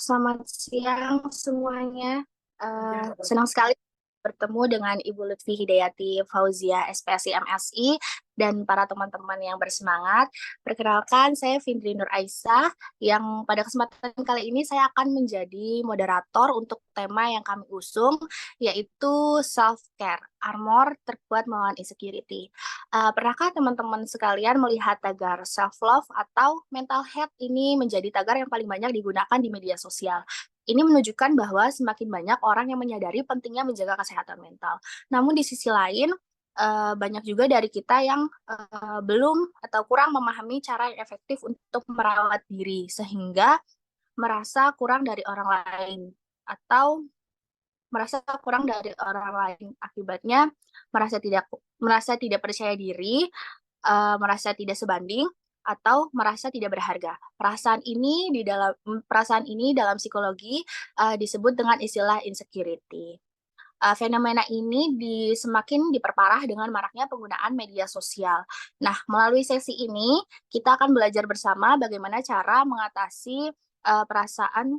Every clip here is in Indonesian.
Selamat siang semuanya. Senang sekali bertemu dengan Ibu Lutfi Hidayati Fauzia, SPSI MSI, dan para teman-teman yang bersemangat. Perkenalkan, saya Findri Nur Aisyah, yang pada kesempatan kali ini saya akan menjadi moderator untuk tema yang kami usung, yaitu self-care, armor terkuat melawan insecurity. Pernahkah teman-teman sekalian melihat tagar self-love atau mental health ini menjadi tagar yang paling banyak digunakan di media sosial? Ini menunjukkan bahwa semakin banyak orang yang menyadari pentingnya menjaga kesehatan mental. Namun di sisi lain, banyak juga dari kita yang belum atau kurang memahami cara yang efektif untuk merawat diri, sehingga merasa kurang dari orang lain atau merasa kurang dari orang lain. Akibatnya merasa tidak percaya diri, merasa tidak sebanding, atau merasa tidak berharga. Perasaan ini dalam psikologi disebut dengan istilah insecurity. Fenomena ini semakin diperparah dengan maraknya penggunaan media sosial. Nah, melalui sesi ini kita akan belajar bersama bagaimana cara mengatasi perasaan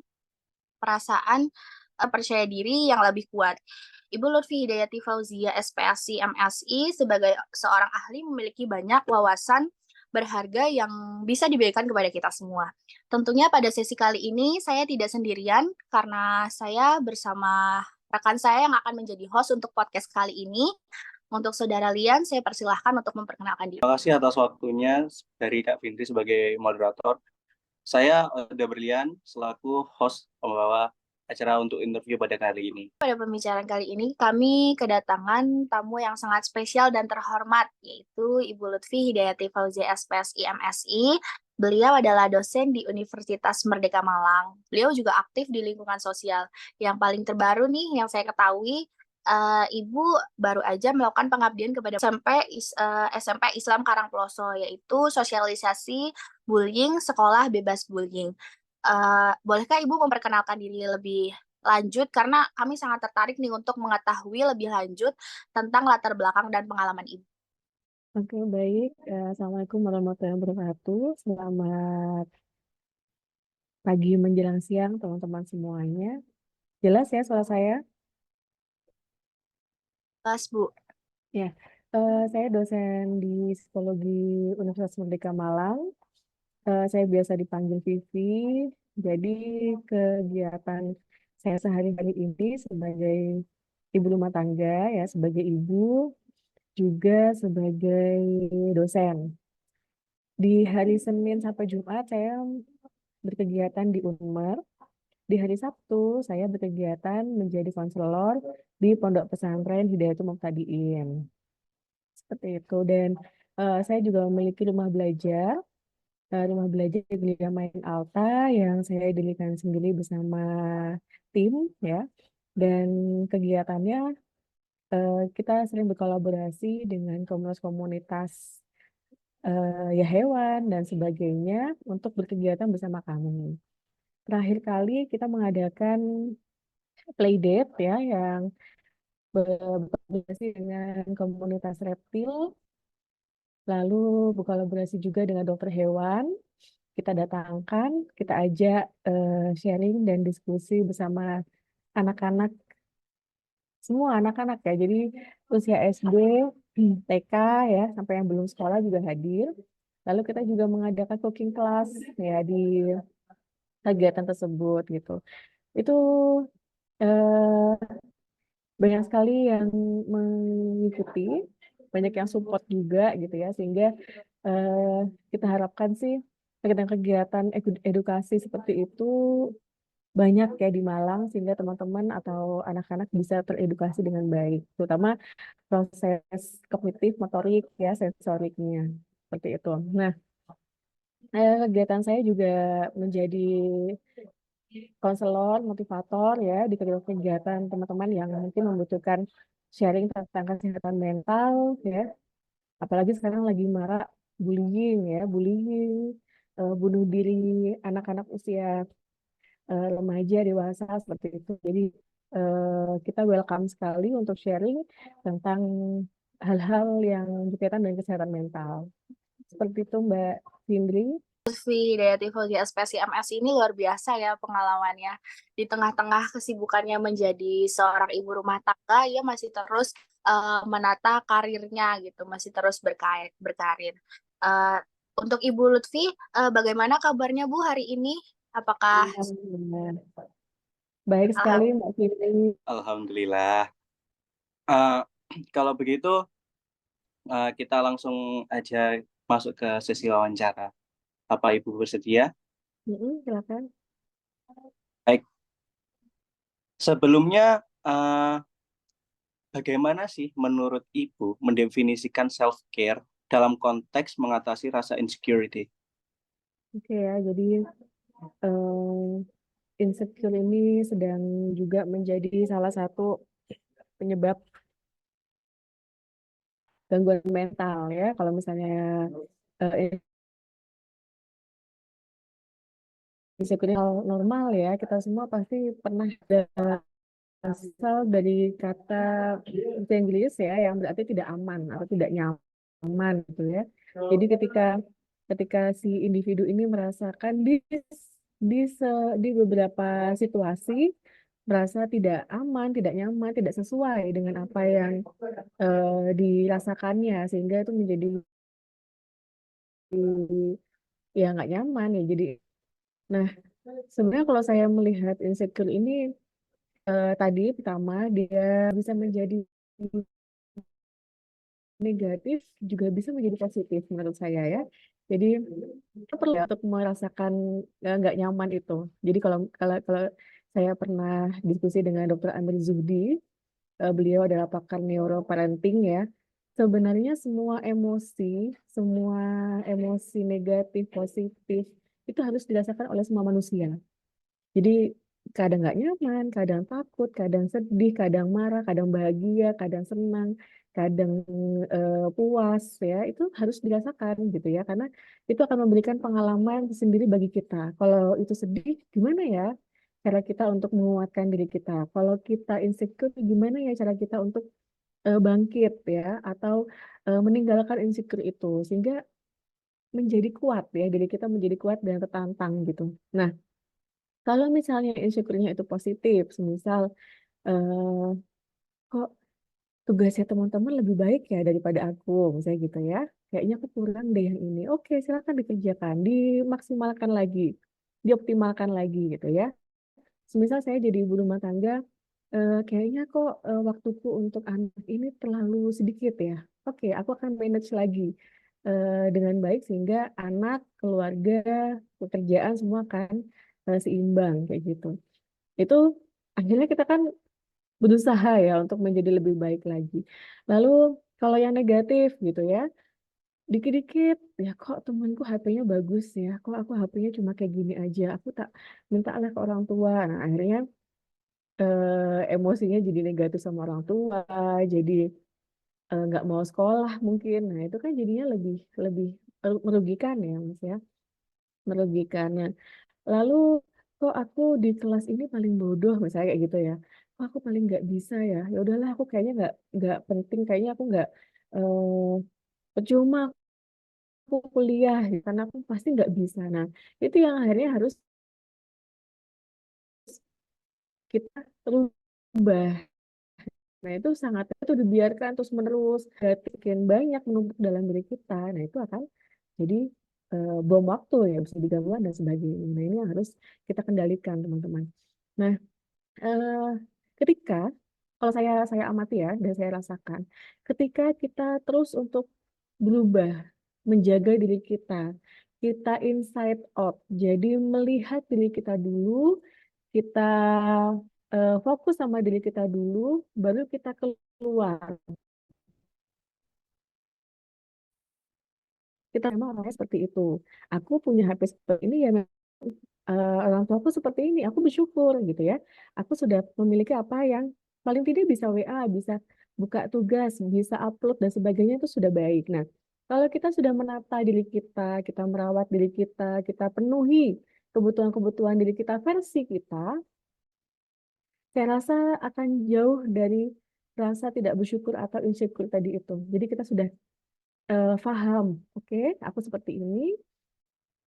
perasaan percaya diri yang lebih kuat. Ibu Lutfi Hidayati Fauzia, SPSI MSI, sebagai seorang ahli memiliki banyak wawasan berharga yang bisa diberikan kepada kita semua. Tentunya pada sesi kali ini saya tidak sendirian karena saya bersama rekan saya yang akan menjadi host untuk podcast kali ini. Untuk Saudara Lian, saya persilahkan untuk memperkenalkan diri. Terima kasih atas waktunya dari Kak Findri sebagai moderator. Saya Berlian selaku host pembawa acara untuk interview pada kali ini. Pada pembicaraan kali ini, kami kedatangan tamu yang sangat spesial dan terhormat, yaitu Ibu Lutfi Hidayati Fauzia, SPSI MSI. Beliau adalah dosen di Universitas Merdeka Malang. Beliau juga aktif di lingkungan sosial. Yang paling terbaru nih, yang saya ketahui, Ibu baru aja melakukan pengabdian kepada SMP Islam Karangploso, yaitu sosialisasi bullying, sekolah bebas bullying. Bolehkah Ibu memperkenalkan diri lebih lanjut, karena kami sangat tertarik nih untuk mengetahui lebih lanjut tentang latar belakang dan pengalaman Ibu. Oke, baik. Assalamualaikum warahmatullahi wabarakatuh. Selamat pagi menjelang siang, teman-teman semuanya. Jelas ya suara saya? Mas, Bu. Ya, saya dosen di Psikologi Universitas Merdeka Malang. Saya biasa dipanggil Vivi. Jadi kegiatan saya sehari-hari ini sebagai ibu rumah tangga, ya, sebagai ibu, juga sebagai dosen. Di hari Senin sampai Jumat saya berkegiatan di Unmer. Di hari Sabtu saya berkegiatan menjadi konselor di Pondok Pesantren Hidayatul Muhtadiin. Seperti itu. Dan saya juga memiliki rumah belajar. Rumah belajar Gelia Main Alta yang saya dirikan sendiri bersama tim, ya. Dan kegiatannya kita sering berkolaborasi dengan komunitas-komunitas ya hewan dan sebagainya untuk berkegiatan bersama kami. Terakhir kali kita mengadakan playdate, ya, yang berkolaborasi dengan komunitas reptil, lalu berkolaborasi juga dengan dokter hewan. Kita datangkan, kita ajak sharing dan diskusi bersama anak-anak, semua anak-anak, ya. Jadi usia SD, TK, ya, sampai yang belum sekolah juga hadir. Lalu kita juga mengadakan cooking class, ya, di kegiatan tersebut gitu. Itu eh, banyak sekali yang mengikuti, banyak yang support juga gitu ya, sehingga eh, kita harapkan sih kegiatan-kegiatan edukasi seperti itu banyak ya di Malang, sehingga teman-teman atau anak-anak bisa teredukasi dengan baik, terutama proses kognitif, motorik, ya, sensoriknya seperti itu. Nah, kegiatan saya juga menjadi konselor, motivator, ya, di kegiatan teman-teman yang mungkin membutuhkan sharing tentang kesehatan mental, ya. Apalagi sekarang lagi marak bullying, ya, bullying, bunuh diri anak-anak usia remaja, dewasa, seperti itu. Jadi kita welcome sekali untuk sharing tentang hal-hal yang berkaitan dengan kesehatan mental. Seperti itu, Mbak Findri. Hidayati Fauzia SPSI MS ini luar biasa ya pengalamannya. Di tengah-tengah kesibukannya menjadi seorang ibu rumah tangga, ia masih terus menata karirnya gitu, masih terus berkarir. Eh, untuk Ibu Lutfi, bagaimana kabarnya Bu hari ini? Apakah Alhamdulillah. Baik sekali Mbak Fitri. Alhamdulillah. Eh, kalau begitu, kita langsung aja masuk ke sesi wawancara. Apa Ibu bersedia? Silakan. Baik. Sebelumnya, bagaimana sih menurut Ibu mendefinisikan self-care dalam konteks mengatasi rasa insecurity? Oke ya, jadi insecure ini sedang juga menjadi salah satu penyebab gangguan mental ya. Kalau misalnya insecure hal normal ya, kita semua pasti pernah ada asal dari kata bahasa Inggris ya, yang berarti tidak aman atau tidak nyaman gitu ya. Jadi ketika si individu ini merasakan di beberapa situasi merasa tidak aman, tidak nyaman, tidak sesuai dengan apa yang dirasakannya, sehingga itu menjadi ya nggak nyaman ya. Jadi, nah sebenarnya kalau saya melihat insecure ini tadi pertama dia bisa menjadi negatif juga bisa menjadi positif menurut saya ya. Jadi kita perlu untuk merasakan nggak nyaman itu. Jadi kalau kalau kalau saya pernah diskusi dengan Dr. Amir Zuhdi, beliau adalah pakar neuroparenting ya. Sebenarnya semua emosi negatif, positif itu harus dirasakan oleh semua manusia. Jadi kadang nggak nyaman, kadang takut, kadang sedih, kadang marah, kadang bahagia, kadang senang, kadang puas ya, itu harus dirasakan gitu ya, karena itu akan memberikan pengalaman sendiri bagi kita. Kalau itu sedih, gimana ya cara kita untuk menguatkan diri kita? Kalau kita insecure, gimana ya cara kita untuk bangkit ya, atau meninggalkan insecure itu sehingga menjadi kuat ya, diri kita menjadi kuat dan tertantang gitu. Nah, kalau misalnya insecure-nya itu positif, misal kok tugasnya teman-teman lebih baik ya daripada aku, misalnya gitu ya. Kayaknya aku kurang deh yang ini. Oke, silakan dikerjakan, dimaksimalkan lagi, dioptimalkan lagi gitu ya. Semisal saya jadi ibu rumah tangga, kayaknya kok waktuku untuk anak ini terlalu sedikit ya. Oke, aku akan manage lagi dengan baik sehingga anak, keluarga, pekerjaan semua kan seimbang kayak gitu. Itu akhirnya kita kan berusaha ya untuk menjadi lebih baik lagi. Lalu kalau yang negatif gitu ya, dikit-dikit ya kok temanku HP-nya bagus ya, kok aku HP-nya cuma kayak gini aja, aku tak minta lah ke orang tua. Nah akhirnya emosinya jadi negatif sama orang tua, jadi nggak mau sekolah mungkin. Nah itu kan jadinya lebih lebih merugikan ya Mas ya, merugikan. Lalu kok aku di kelas ini paling bodoh misalnya kayak gitu ya. Kok aku paling nggak bisa ya. Ya udahlah aku kayaknya nggak penting, kayaknya aku nggak percuma aku kuliah gitu, karena aku pasti nggak bisa. Nah, itu yang akhirnya harus kita rubah. Nah, itu sangat itu dibiarkan terus menerus, bikin banyak menumpuk dalam diri kita. Nah, itu akan jadi bom waktu ya, bisa digangguan dan sebagainya. Nah, ini yang harus kita kendalikan, teman-teman. Nah, eh, ketika kalau saya amati ya dan saya rasakan ketika kita terus untuk berubah menjaga diri kita inside out, jadi melihat diri kita dulu, kita fokus sama diri kita dulu, baru kita keluar. Kita memang orangnya seperti itu. Aku punya HP seperti ini ya, orang tuaku seperti ini, aku bersyukur gitu ya. Aku sudah memiliki apa yang paling tidak bisa WA, bisa buka tugas, bisa upload dan sebagainya, itu sudah baik. Nah, kalau kita sudah menata diri kita merawat diri kita penuhi kebutuhan-kebutuhan diri kita versi kita, saya rasa akan jauh dari rasa tidak bersyukur atau insecure tadi itu. Jadi kita sudah paham, oke, aku seperti ini,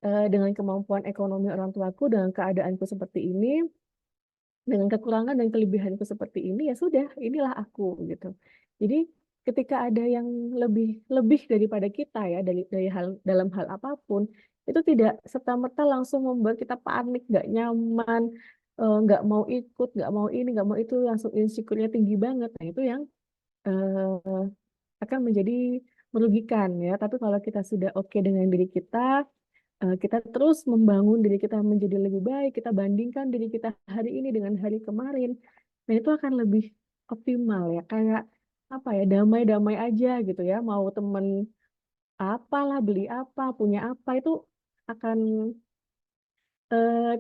dengan kemampuan ekonomi orang tuaku, dengan keadaanku seperti ini, dengan kekurangan dan kelebihanku seperti ini, ya sudah, inilah aku gitu. Jadi ketika ada yang lebih lebih daripada kita ya dari hal dalam hal apapun, itu tidak serta-merta langsung membuat kita panik, nggak nyaman, nggak mau ikut, nggak mau ini, nggak mau itu, langsung insecure-nya tinggi banget. Nah itu yang eh, akan menjadi merugikan ya. Tapi kalau kita sudah oke dengan diri kita, kita terus membangun diri kita menjadi lebih baik, kita bandingkan diri kita hari ini dengan hari kemarin, dan itu akan lebih optimal ya, kayak apa ya, damai-damai aja gitu ya, mau temen apalah, beli apa, punya apa, itu akan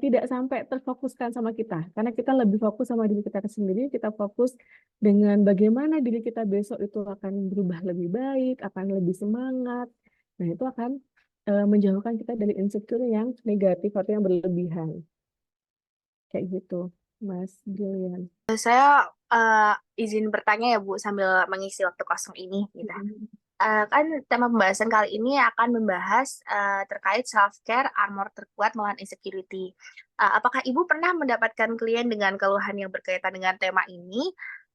tidak sampai terfokuskan sama kita, karena kita lebih fokus sama diri kita sendiri, kita fokus dengan bagaimana diri kita besok itu akan berubah lebih baik, akan lebih semangat. Nah, itu akan menjauhkan kita dari insecure yang negatif atau yang berlebihan. Kayak gitu, Mas Julian. Saya izin bertanya ya Bu, sambil mengisi waktu kosong ini gitu. Kan tema pembahasan kali ini akan membahas terkait self-care, armor terkuat melawan insecurity. Apakah Ibu pernah mendapatkan klien dengan keluhan yang berkaitan dengan tema ini?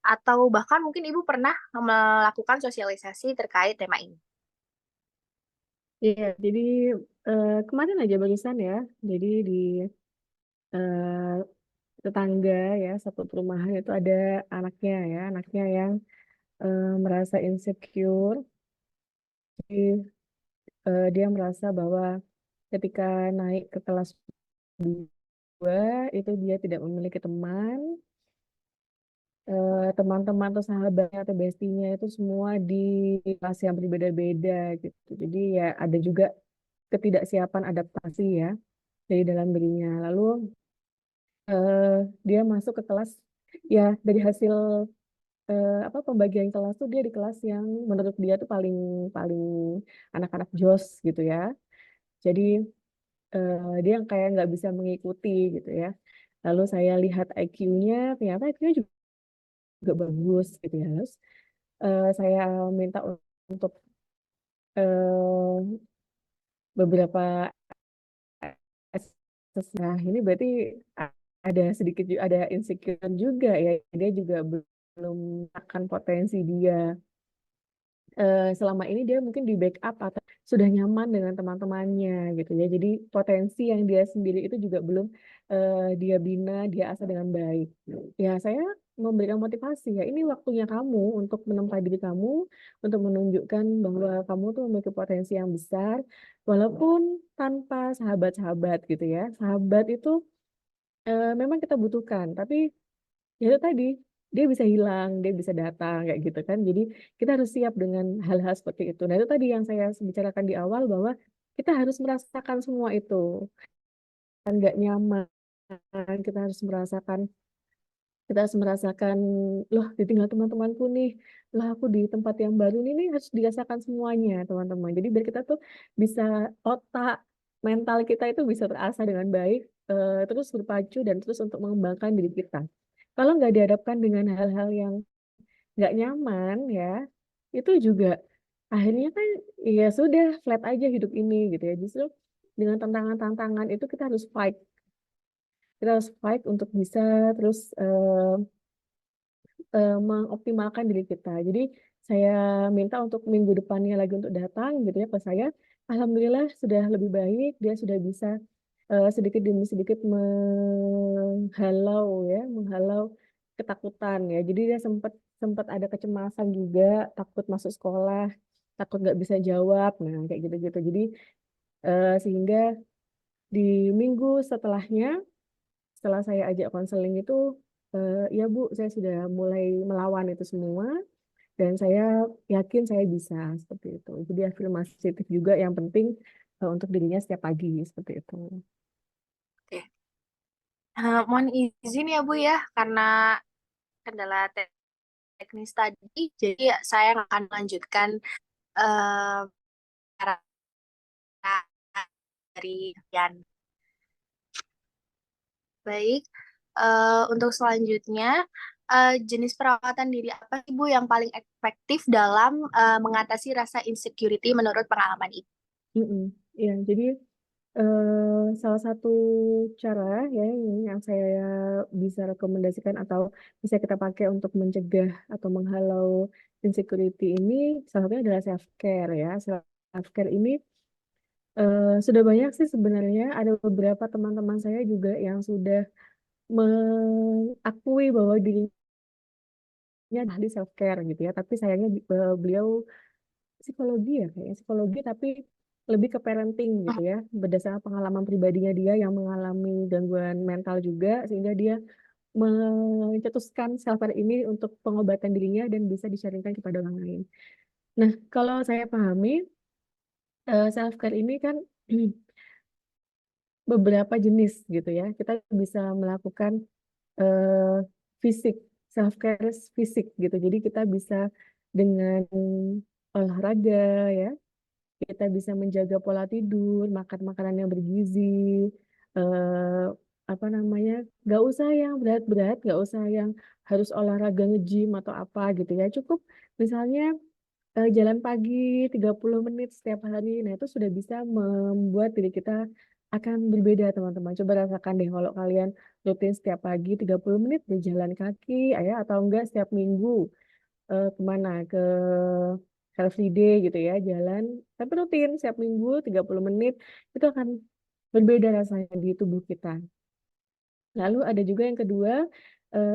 Atau bahkan mungkin Ibu pernah melakukan sosialisasi terkait tema ini? Iya, jadi kemarin aja barusan ya, jadi di eh, tetangga ya, satu perumahan itu ada anaknya yang merasa insecure. Jadi dia merasa bahwa ketika naik ke kelas 2 itu dia tidak memiliki teman, teman-teman atau sahabatnya atau bestinya itu semua di kelas yang berbeda-beda gitu. Jadi ya ada juga ketidaksiapan adaptasi ya dari dalam dirinya. Lalu eh, dia masuk ke kelas, ya dari hasil apa pembagian kelas tuh dia di kelas yang menurut dia tuh paling paling anak-anak jos gitu ya. Jadi dia yang kayak nggak bisa mengikuti gitu ya. Lalu saya lihat IQ-nya, ternyata IQ-nya juga bagus gitu ya. Terus saya minta untuk eh, beberapa assessment. Nah, ini berarti ada sedikit ada insecure juga ya. Dia juga belum akan potensi dia. Selama ini dia mungkin di backup atau sudah nyaman dengan teman-temannya gitu ya. Jadi potensi yang dia sendiri itu juga belum dia bina, dia asah dengan baik. Ya, saya memberikan motivasi ya. Ini waktunya kamu untuk menempa diri kamu, untuk menunjukkan bahwa kamu tuh memiliki potensi yang besar, walaupun tanpa sahabat-sahabat gitu ya. Sahabat itu memang kita butuhkan, tapi ya itu tadi, dia bisa hilang, dia bisa datang kayak gitu kan. Jadi kita harus siap dengan hal-hal seperti itu. Nah itu tadi yang saya bicarakan di awal, bahwa kita harus merasakan semua itu, kan nggak nyaman, kita harus merasakan, loh ditinggal teman-temanku nih, lah aku di tempat yang baru nih harus dirasakan semuanya teman-teman. Jadi biar kita tuh bisa, otak mental kita itu bisa terasah dengan baik, terus berpacu dan terus untuk mengembangkan diri kita. Kalau nggak dihadapkan dengan hal-hal yang nggak nyaman ya, itu juga akhirnya kan ya sudah, flat aja hidup ini gitu ya. Justru dengan tantangan-tantangan itu kita harus fight untuk bisa terus mengoptimalkan diri kita. Jadi saya minta untuk minggu depannya lagi untuk datang gitu ya ke saya. Alhamdulillah sudah lebih baik, dia sudah bisa sedikit demi sedikit menghalau ketakutan ya. Jadi dia sempat sempat ada kecemasan juga, takut masuk sekolah, takut nggak bisa jawab, nah kayak gitu-gitu. Jadi sehingga di minggu setelahnya, setelah saya ajak konseling itu, ya Bu, saya sudah mulai melawan itu semua, dan saya yakin saya bisa seperti itu. Jadi afirmasi positif juga yang penting untuk dirinya setiap pagi seperti itu. Oke. Mohon izin ya Bu ya, karena kendala teknis tadi, jadi saya akan melanjutkan eh, cara dari Yan. Baik, untuk selanjutnya, jenis perawatan diri apa sih Bu yang paling efektif dalam mengatasi rasa insecurity menurut pengalaman Ibu? Ya, jadi salah satu cara ya yang saya bisa rekomendasikan atau bisa kita pakai untuk mencegah atau menghalau insecurity ini salah satunya adalah self care ya. Self care ini sudah banyak sih sebenarnya, ada beberapa teman-teman saya juga yang sudah mengakui bahwa dirinya di self care gitu ya, tapi sayangnya beliau psikologi ya kayaknya psikologi tapi lebih ke parenting gitu ya, berdasarkan pengalaman pribadinya dia yang mengalami gangguan mental juga sehingga dia mencetuskan self care ini untuk pengobatan dirinya dan bisa disaringkan kepada orang lain. Nah, kalau saya pahami self care ini kan beberapa jenis gitu ya. Kita bisa melakukan eh, fisik, self care fisik gitu. Jadi kita bisa dengan olahraga ya, kita bisa menjaga pola tidur, makan makanan yang bergizi, eh, apa namanya, nggak usah yang berat-berat, nggak usah yang harus olahraga nge-gym atau apa gitu ya. Cukup misalnya jalan pagi 30 menit setiap hari. Nah, itu sudah bisa membuat diri kita akan berbeda, teman-teman. Coba rasakan deh kalau kalian rutin setiap pagi 30 menit berjalan kaki, ya, atau enggak setiap minggu kemana? Ke Car Free Day gitu ya, jalan. Tapi rutin setiap minggu 30 menit, itu akan berbeda rasanya di tubuh kita. Lalu ada juga yang kedua,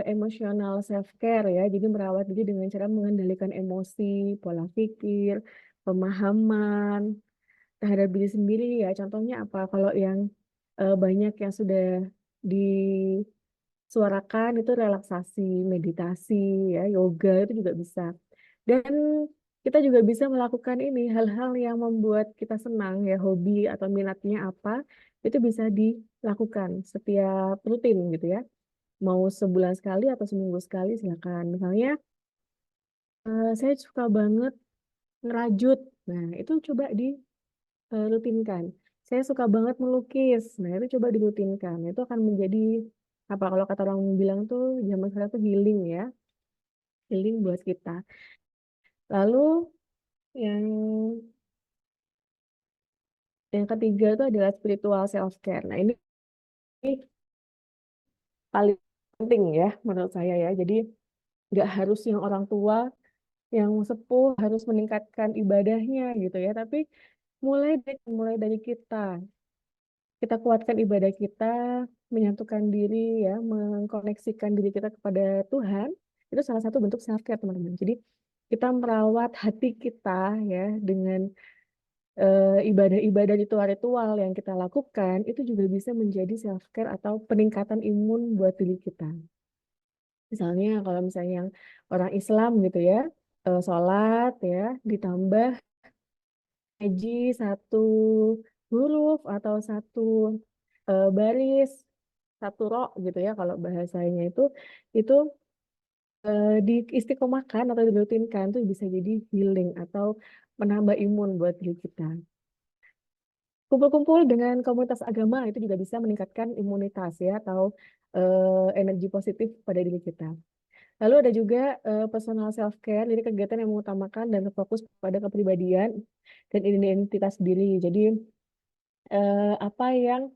emotional self-care ya. Jadi merawat diri dengan cara mengendalikan emosi, pola pikir, pemahaman terhadap diri sendiri ya. Contohnya apa? Kalau yang banyak yang sudah disuarakan itu relaksasi, meditasi, ya, yoga itu juga bisa. Dan kita juga bisa melakukan ini hal-hal yang membuat kita senang ya, hobi atau minatnya apa, itu bisa dilakukan setiap rutin gitu ya. Mau sebulan sekali atau seminggu sekali silakan. Misalnya saya suka banget ngerajut. Nah, itu coba dirutinkan. Saya suka banget melukis. Nah, itu coba dirutinkan. Itu akan menjadi apa kalau kata orang bilang tuh zaman sekarang tuh healing ya, healing buat kita. Lalu yang yang ketiga itu adalah spiritual self care. Nah, ini paling penting ya menurut saya ya. Jadi nggak harus yang orang tua yang sepuh harus meningkatkan ibadahnya gitu ya, tapi mulai dari kita kuatkan ibadah kita, menyatukan diri ya, mengkoneksikan diri kita kepada Tuhan, itu salah satu bentuk self care teman-teman. Jadi kita merawat hati kita ya dengan ibadah-ibadah ritual-ritual yang kita lakukan itu juga bisa menjadi self care atau peningkatan imun buat diri kita. Misalnya kalau misalnya yang orang Islam gitu ya, sholat ya, ditambah ngaji satu huruf atau satu baris, satu ro gitu ya kalau bahasanya itu diistiqomahkan atau dirutinkan tuh bisa jadi healing atau menambah imun buat diri kita. Kumpul-kumpul dengan komunitas agama itu juga bisa meningkatkan imunitas ya atau energi positif pada diri kita. Lalu ada juga personal self care, jadi kegiatan yang mengutamakan dan berfokus pada kepribadian dan identitas diri. Jadi apa yang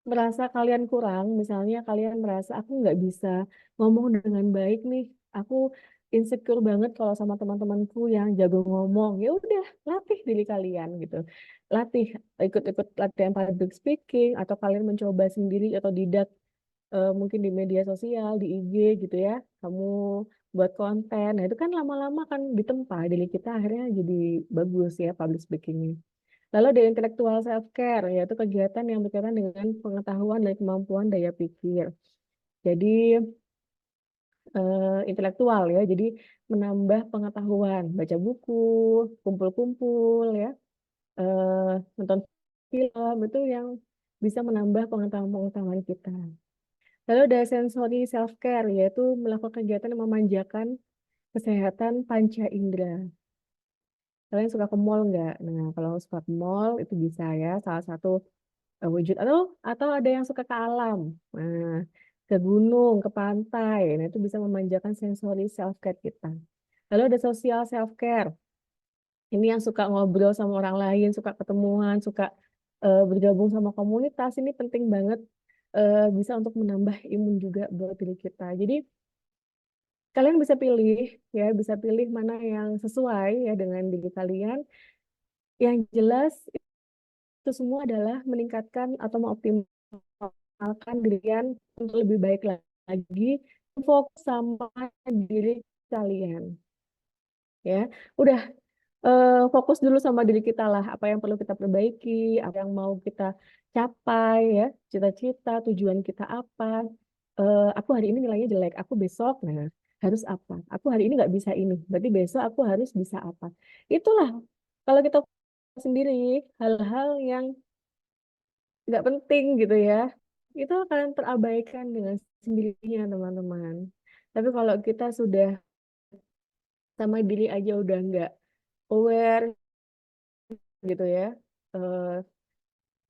merasa kalian kurang, misalnya kalian merasa aku nggak bisa ngomong dengan baik nih, aku insecure banget kalau sama teman-temanku yang jago ngomong, ya udah latih diri kalian gitu, latih ikut-ikut latihan public speaking atau kalian mencoba sendiri atau didak mungkin di media sosial, di IG gitu ya, kamu buat konten, nah itu kan lama-lama kan ditempa diri kita akhirnya jadi bagus ya public speakingnya. Lalu ada intellectual self-care, yaitu kegiatan yang berkaitan dengan pengetahuan dan kemampuan daya pikir. Jadi intelektual ya, jadi menambah pengetahuan, baca buku, kumpul-kumpul ya, nonton film itu yang bisa menambah pengetahuan-pengetahuan kita. Lalu ada sensory self-care, yaitu melakukan kegiatan yang memanjakan kesehatan panca indera. Kalian suka ke mall nggak? Nah, kalau suka ke mall itu bisa ya, salah satu wujud atau ada yang suka ke alam, nah, ke gunung, ke pantai, nah itu bisa memanjakan sensori self care kita. Lalu ada social self care, ini yang suka ngobrol sama orang lain, suka ketemuan, suka bergabung sama komunitas ini penting banget, bisa untuk menambah imun juga buat diri kita. Jadi kalian bisa pilih ya, bisa pilih mana yang sesuai ya dengan diri kalian. Yang jelas itu semua adalah meningkatkan atau mengoptimalkan diri kalian untuk lebih baik lagi, fokus sama diri kalian ya. Udah, fokus dulu sama diri kita lah, apa yang perlu kita perbaiki, apa yang mau kita capai ya, cita-cita, tujuan kita apa. Aku hari ini nilainya jelek, aku besok nah harus apa? Aku hari ini nggak bisa ini, berarti besok aku harus bisa apa? Itulah kalau kita sendiri hal-hal yang nggak penting gitu ya, itu akan terabaikan dengan sendirinya teman-teman. Tapi kalau kita sudah sama diri aja udah nggak aware gitu ya, eh,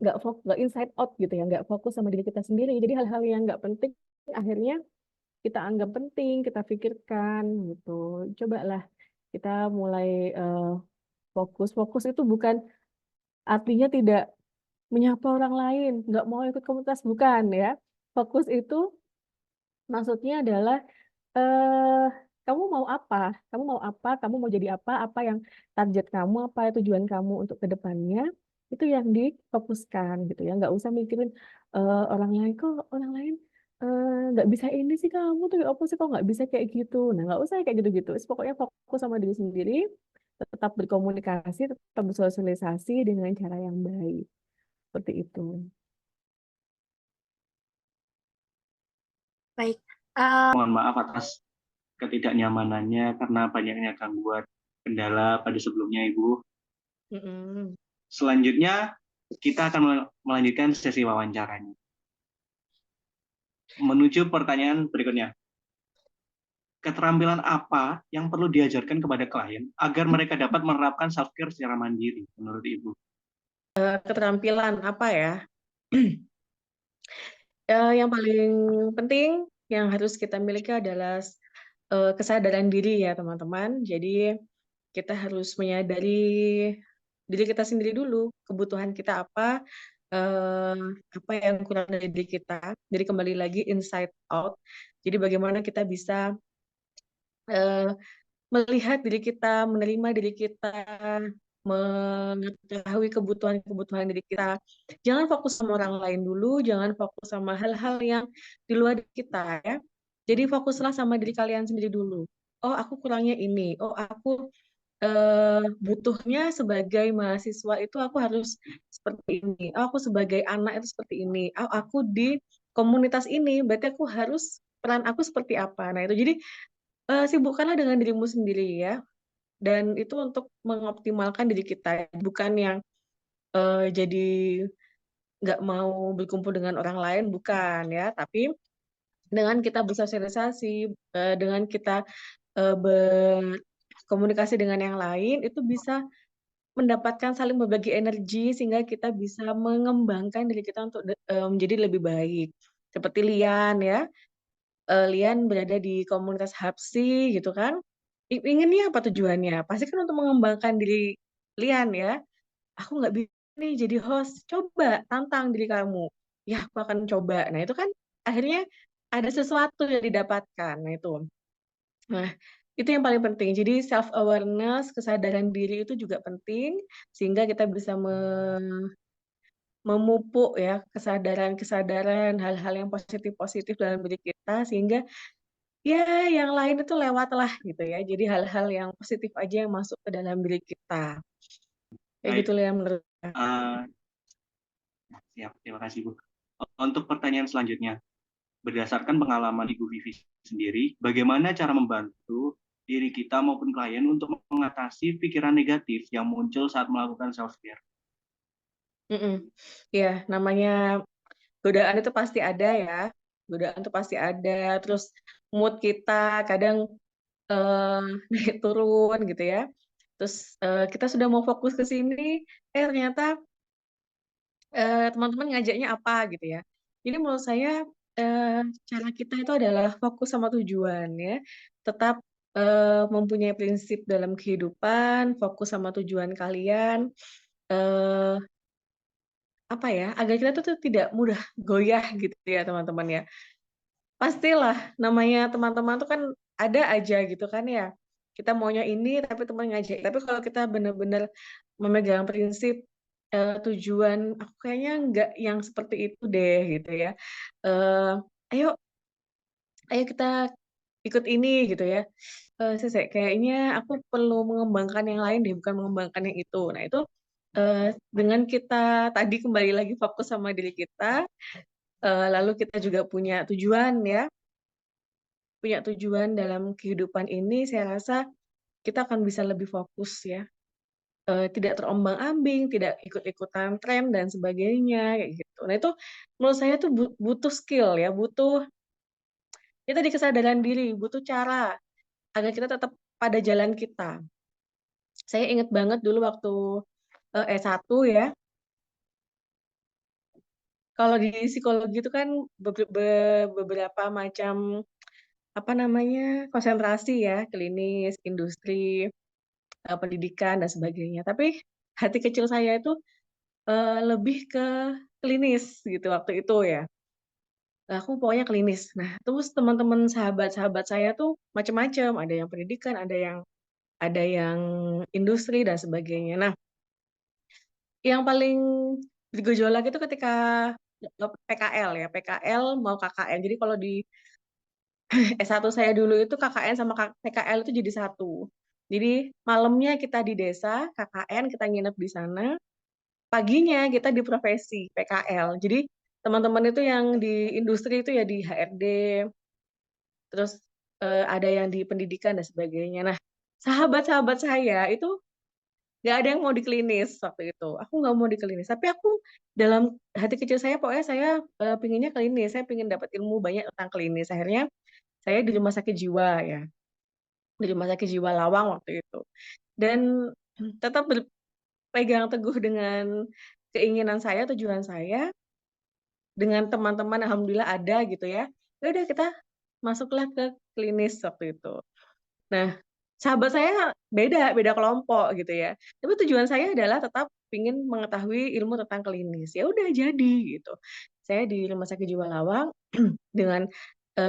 nggak inside out gitu ya, nggak fokus sama diri kita sendiri. Jadi hal-hal yang nggak penting akhirnya kita anggap penting, kita pikirkan gitu. Cobalah kita mulai eh, fokus. Fokus itu bukan artinya tidak menyapa orang lain, nggak mau ikut komunitas, bukan ya. Fokus itu maksudnya adalah eh kamu mau apa? Kamu mau apa? Kamu mau jadi apa? Apa yang target kamu? Apa tujuan kamu untuk ke depannya? Itu yang difokuskan gitu ya. Nggak usah mikirin orang lain kok orang lain nggak bisa ini sih kamu tuh apa sih kok nggak bisa kayak gitu. Nah nggak usah kayak gitu-gitu. Pokoknya fokus sama diri sendiri, tetap berkomunikasi, tetap bersosialisasi dengan cara yang baik. Seperti itu. Baik. Mohon maaf atas ketidaknyamanannya karena banyaknya gangguan kendala pada sebelumnya, Ibu. Mm-mm. Selanjutnya, kita akan melanjutkan sesi wawancaranya. Menuju pertanyaan berikutnya. Keterampilan apa yang perlu diajarkan kepada klien agar mereka dapat menerapkan self-care secara mandiri, menurut Ibu? Keterampilan apa ya? Yang paling penting yang harus kita miliki adalah kesadaran diri ya teman-teman. Jadi kita harus menyadari diri kita sendiri dulu, kebutuhan kita apa yang kurang dari diri kita. Jadi kembali lagi inside out. Jadi bagaimana kita bisa eh, melihat diri kita, menerima diri kita, mengetahui kebutuhan-kebutuhan diri kita. Jangan fokus sama orang lain dulu, jangan fokus sama hal-hal yang di luar diri kita ya. Jadi fokuslah sama diri kalian sendiri dulu. Oh, aku kurangnya ini. Oh, aku butuhnya sebagai mahasiswa itu aku harus seperti ini. Oh, aku sebagai anak itu seperti ini. Oh, aku di komunitas ini, berarti aku harus peran aku seperti apa. Nah, itu jadi sibukkanlah dengan dirimu sendiri ya. Dan itu untuk mengoptimalkan diri kita, bukan yang jadi nggak mau berkumpul dengan orang lain, bukan ya. Tapi dengan kita bersosialisasi, dengan kita berkomunikasi dengan yang lain, itu bisa mendapatkan saling berbagi energi sehingga kita bisa mengembangkan diri kita untuk menjadi lebih baik. Seperti Lian ya, Lian berada di komunitas Hapsi gitu kan. Inginnya apa tujuannya? Pasti kan untuk mengembangkan diri Lian ya. Aku nggak bisa nih jadi host. Coba tantang diri kamu. Ya, aku akan coba. Nah, itu kan akhirnya ada sesuatu yang didapatkan. Nah, itu. Nah, itu yang paling penting. Jadi self awareness, kesadaran diri itu juga penting sehingga kita bisa memupuk ya kesadaran-kesadaran hal-hal yang positif-positif dalam diri kita sehingga ya yang lain itu lewatlah gitu ya. Jadi hal-hal yang positif aja yang masuk ke dalam diri kita. Kayak Baik, gitu lah yang menurut saya. siap. Terima kasih, Bu. Untuk pertanyaan selanjutnya, berdasarkan pengalaman Ibu Vivi sendiri, bagaimana cara membantu diri kita maupun klien untuk mengatasi pikiran negatif yang muncul saat melakukan self-care? Ya, namanya godaan itu pasti ada ya. Godaan itu pasti ada. Terus mood kita kadang naik turun gitu ya. Terus kita sudah mau fokus ke sini, ternyata teman-teman ngajaknya apa gitu ya. Jadi menurut saya cara kita itu adalah fokus sama tujuan ya. Tetap mempunyai prinsip dalam kehidupan, fokus sama tujuan kalian. eh, apa ya, agar kita tuh tidak mudah goyah gitu ya teman-teman ya. Pastilah namanya teman-teman tuh kan ada aja gitu kan ya. Kita maunya ini tapi teman ngajak. Tapi kalau kita benar-benar memegang prinsip tujuan aku kayaknya nggak yang seperti itu deh gitu ya. Eh, ayo ayo kita ikut ini gitu ya. Kayaknya aku perlu mengembangkan yang lain deh, bukan mengembangkan yang itu. Nah itu dengan kita tadi kembali lagi fokus sama diri kita, lalu kita juga punya tujuan ya, punya tujuan dalam kehidupan ini, saya rasa kita akan bisa lebih fokus ya. Tidak terombang-ambing, tidak ikut-ikutan tren dan sebagainya kayak gitu. Nah itu menurut saya tuh butuh skill ya, butuh ya tadi kesadaran diri, butuh cara agar kita tetap pada jalan kita. Saya ingat banget dulu waktu S1 ya, kalau di psikologi itu kan beberapa macam apa namanya konsentrasi ya, klinis, industri, pendidikan dan sebagainya. Tapi hati kecil saya itu lebih ke klinis gitu waktu itu ya. Nah, aku pokoknya klinis. Nah, terus teman-teman sahabat-sahabat saya tuh macam-macam, ada yang pendidikan, ada yang industri dan sebagainya. Nah, yang paling bergejolak itu ketika PKL ya, PKL mau KKN. Jadi kalau di S1 saya dulu itu KKN sama PKL itu jadi satu. Jadi malamnya kita di desa, KKN kita nginep di sana, paginya kita di profesi PKL. Jadi teman-teman itu yang di industri itu ya di HRD, terus ada yang di pendidikan dan sebagainya. Nah, sahabat-sahabat saya itu nggak ada yang mau di klinis waktu itu. Aku nggak mau di klinis, tapi aku dalam hati kecil saya pokoknya saya pinginnya klinis, saya pingin dapat ilmu banyak tentang klinis. Akhirnya saya di rumah sakit jiwa ya, di rumah sakit jiwa Lawang waktu itu. Dan tetap berpegang teguh dengan keinginan saya, tujuan saya, dengan teman-teman alhamdulillah ada gitu ya. Ya udah kita masuklah ke klinis waktu itu. Nah, sahabat saya beda, beda kelompok gitu ya. Tapi tujuan saya adalah tetap ingin mengetahui ilmu tentang klinis. Ya udah jadi gitu. Saya di Rumah Sakit Jiwa Lawang dengan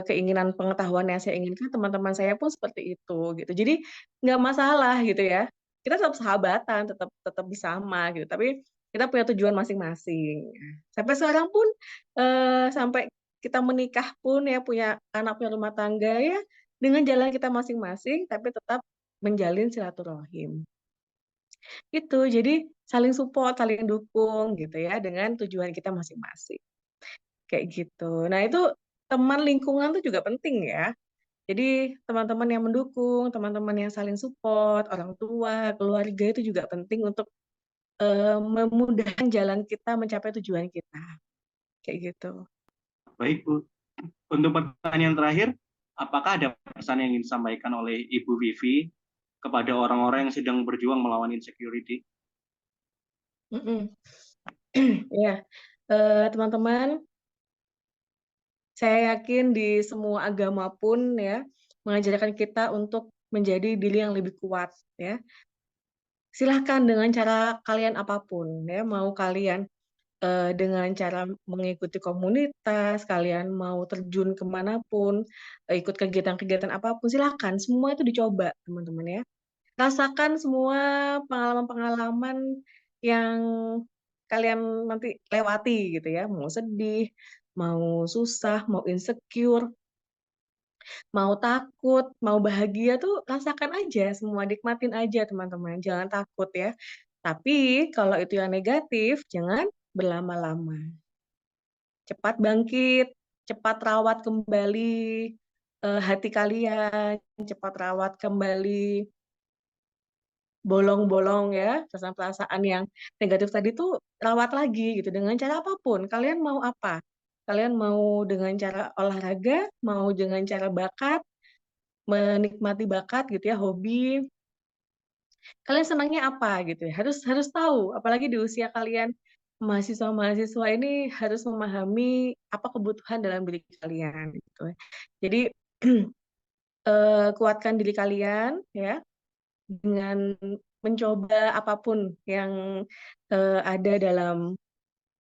keinginan pengetahuan yang saya inginkan, teman-teman saya pun seperti itu gitu. Jadi nggak masalah gitu ya. Kita tetap sahabatan, tetap tetap bersama gitu. Tapi kita punya tujuan masing-masing. Sampai sekarang pun sampai kita menikah pun ya punya anak punya rumah tangga ya dengan jalan kita masing-masing tapi tetap menjalin silaturahim. Itu jadi saling support, saling dukung gitu ya dengan tujuan kita masing-masing. Kayak gitu. Nah, itu teman lingkungan tuh juga penting ya. Jadi teman-teman yang mendukung, teman-teman yang saling support, orang tua, keluarga itu juga penting untuk memudahkan jalan kita mencapai tujuan kita. Kayak gitu. Baik, Bu. Untuk pertanyaan terakhir, apakah ada pesan yang ingin disampaikan oleh Ibu Vivi kepada orang-orang yang sedang berjuang melawan insecurity? Mm-mm. Ya, teman-teman, saya yakin di semua agama pun ya mengajarkan kita untuk menjadi diri yang lebih kuat ya. Silahkan dengan cara kalian apapun ya, mau kalian dengan cara mengikuti komunitas, kalian mau terjun kemanapun, ikut kegiatan-kegiatan apapun, silahkan semua itu dicoba teman-teman ya. Rasakan semua pengalaman-pengalaman yang kalian nanti lewati gitu ya, mau sedih, mau susah, mau insecure, mau takut, mau bahagia tuh rasakan aja semua, nikmatin aja teman-teman, jangan takut ya. Tapi kalau itu yang negatif, jangan berlama-lama. Cepat bangkit, cepat rawat kembali hati kalian, cepat rawat kembali bolong-bolong ya, perasaan-perasaan yang negatif tadi tuh rawat lagi gitu dengan cara apapun. Kalian mau apa? Kalian mau dengan cara olahraga, mau dengan cara bakat, menikmati bakat gitu ya, hobi. Kalian senangnya apa gitu ya? Harus harus tahu, apalagi di usia kalian mahasiswa-mahasiswa ini harus memahami apa kebutuhan dalam diri kalian gitu ya. Jadi kuatkan diri kalian ya dengan mencoba apapun yang ada dalam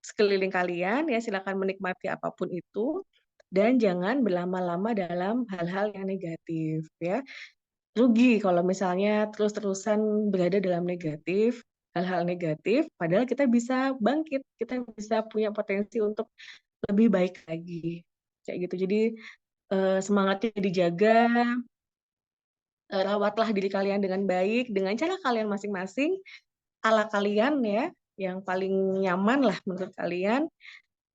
sekeliling kalian ya, silakan menikmati apapun itu dan jangan berlama-lama dalam hal-hal yang negatif ya. Rugi kalau misalnya terus-terusan berada dalam negatif, hal-hal negatif, padahal kita bisa bangkit, kita bisa punya potensi untuk lebih baik lagi. Kayak gitu. Jadi semangatnya dijaga, rawatlah diri kalian dengan baik, dengan cara kalian masing-masing, ala kalian ya, yang paling nyaman lah menurut kalian.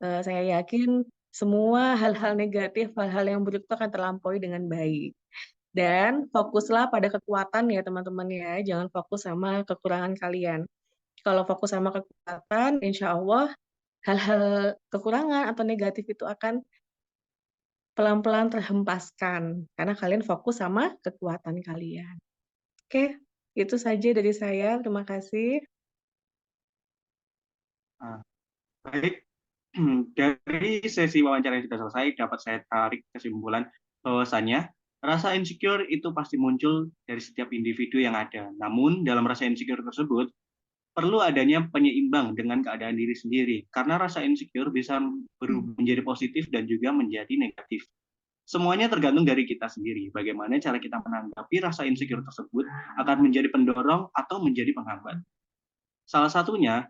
Saya yakin semua hal-hal negatif, hal-hal yang buruk itu akan terlampaui dengan baik. Dan fokuslah pada kekuatan ya teman-teman ya, jangan fokus sama kekurangan kalian. Kalau fokus sama kekuatan, insya Allah hal-hal kekurangan atau negatif itu akan pelan-pelan terhempaskan, karena kalian fokus sama kekuatan kalian. Oke, itu saja dari saya. Terima kasih. Nah, baik, dari sesi wawancara yang sudah selesai, dapat saya tarik kesimpulan bahwasannya rasa insecure itu pasti muncul dari setiap individu yang ada. Namun, dalam rasa insecure tersebut, perlu adanya penyeimbang dengan keadaan diri sendiri, karena rasa insecure bisa berubah menjadi positif dan juga menjadi negatif. Semuanya tergantung dari kita sendiri. Bagaimana cara kita menanggapi rasa insecure tersebut akan menjadi pendorong atau menjadi penghambat. Salah satunya,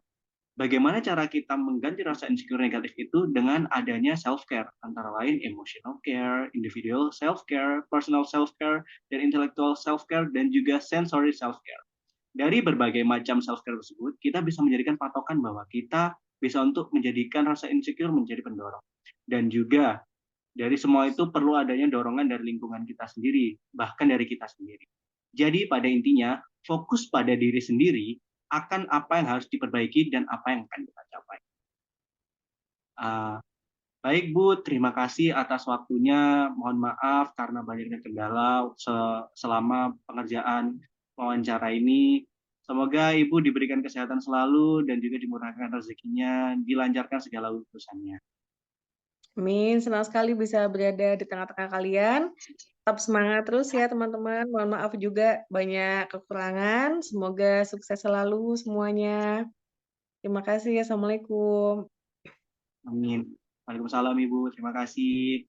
bagaimana cara kita mengganti rasa insecure negatif itu dengan adanya self-care, antara lain emotional care, individual self-care, personal self-care, dan intellectual self-care, dan juga sensory self-care. Dari berbagai macam self-care tersebut, kita bisa menjadikan patokan bahwa kita bisa untuk menjadikan rasa insecure menjadi pendorong. Dan juga dari semua itu perlu adanya dorongan dari lingkungan kita sendiri, bahkan dari kita sendiri. Jadi pada intinya, fokus pada diri sendiri akan apa yang harus diperbaiki dan apa yang akan kita capai. Baik Bu, terima kasih atas waktunya. Mohon maaf karena banyaknya kendala selama pengerjaan wawancara ini. Semoga Ibu diberikan kesehatan selalu dan juga dimurahkan rezekinya, dilancarkan segala urusannya. Amin, senang sekali bisa berada di tengah-tengah kalian. Tetap semangat terus ya teman-teman. Mohon maaf juga banyak kekurangan. Semoga sukses selalu semuanya. Terima kasih. Assalamualaikum. Amin. Waalaikumsalam Ibu, terima kasih.